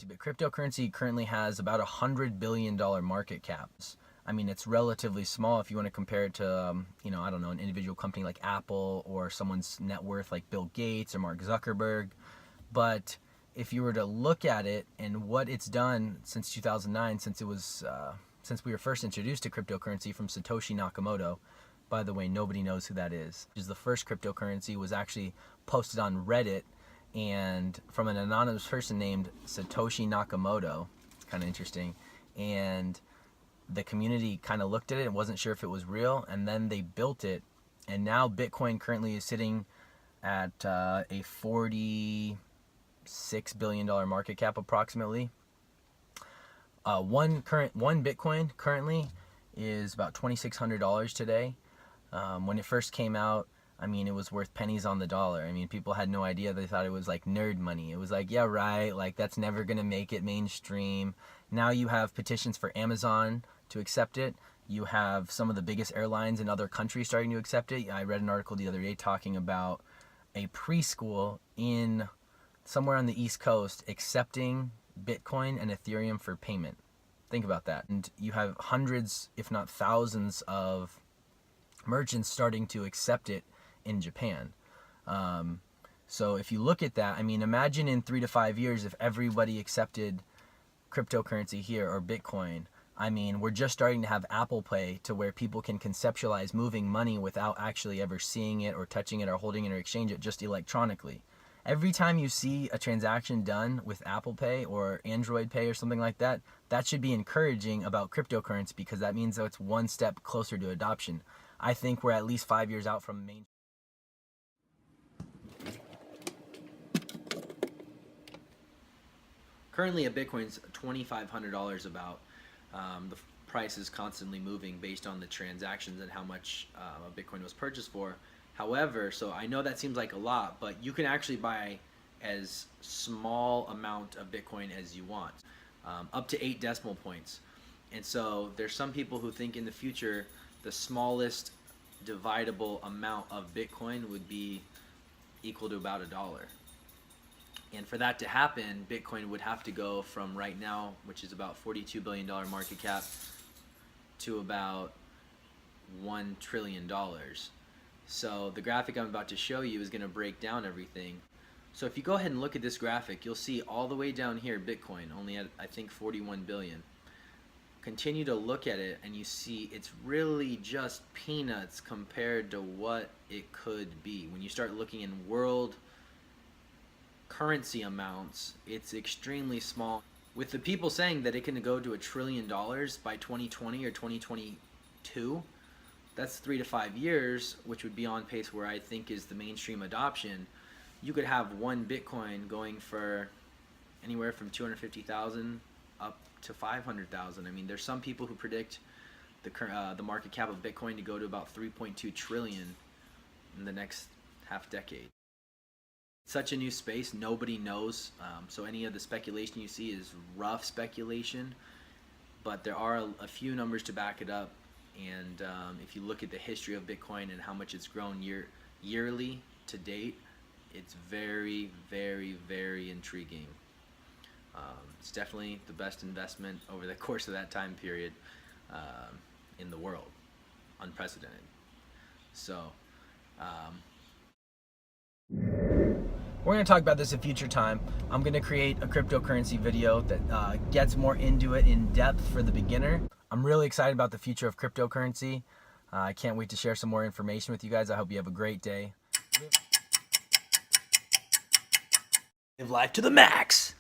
But cryptocurrency currently has about $100 billion market caps. I mean, it's relatively small if you want to compare it to, I don't know, an individual company like Apple or someone's net worth like Bill Gates or Mark Zuckerberg. But if you were to look at it and what it's done since 2009, since we were first introduced to cryptocurrency from Satoshi Nakamoto. By the way, nobody knows who that is. The first cryptocurrency was actually posted on Reddit and from an anonymous person named Satoshi Nakamoto. It's kind of interesting. And the community kind of looked at it and wasn't sure if it was real, and then they built it. And now Bitcoin currently is sitting at a $46 billion market cap approximately. One Bitcoin currently is about $2,600 today. When it first came out, I mean, it was worth pennies on the dollar. I mean, people had no idea. They thought it was like nerd money. It was like, yeah, right, like that's never gonna make it mainstream. Now you have petitions for Amazon to accept it. You have some of the biggest airlines in other countries starting to accept it. I read an article the other day talking about a preschool in somewhere on the East Coast accepting Bitcoin and Ethereum for payment. Think about that. And you have hundreds, if not thousands, of merchants starting to accept it in Japan. So if you look at that, I mean, imagine in 3 to 5 years if everybody accepted cryptocurrency here or Bitcoin. I mean, we're just starting to have Apple Pay to where people can conceptualize moving money without actually ever seeing it or touching it or holding it or exchange it, just electronically. Every time you see a transaction done with Apple Pay or Android Pay or something like that, that should be encouraging about cryptocurrency, because that means that it's one step closer to adoption. I think we're at least 5 years out from main. Currently, a Bitcoin's $2,500 about. The price is constantly moving based on the transactions and how much a Bitcoin was purchased for. However, so I know that seems like a lot, but you can actually buy as small amount of Bitcoin as you want, up to 8 decimal points. And so there's some people who think in the future the smallest dividable amount of Bitcoin would be equal to about $1. And for that to happen, Bitcoin would have to go from right now, which is about $42 billion market cap, to about $1 trillion. So the graphic I'm about to show you is going to break down everything. So if you go ahead and look at this graphic, you'll see all the way down here Bitcoin only at, I think, 41 billion. Continue to look at it and you see it's really just peanuts compared to what it could be. When you start looking in world currency amounts, it's extremely small. With the people saying that it can go to $1 trillion by 2020 or 2022, that's 3 to 5 years, which would be on pace where I think is the mainstream adoption. You could have one Bitcoin going for anywhere from 250,000 up to 500,000. I mean, there's some people who predict the market cap of Bitcoin to go to about 3.2 trillion in the next half decade. Such a new space, nobody knows. So any of the speculation you see is rough speculation, but there are a few numbers to back it up. And if you look at the history of Bitcoin and how much it's grown yearly to date, it's very, very, very intriguing. It's definitely the best investment over the course of that time period in the world. Unprecedented. So we're going to talk about this a future time. I'm going to create a cryptocurrency video that gets more into it in depth for the beginner. I'm really excited about the future of cryptocurrency. I can't wait to share some more information with you guys. I hope you have a great day. Live life to the max.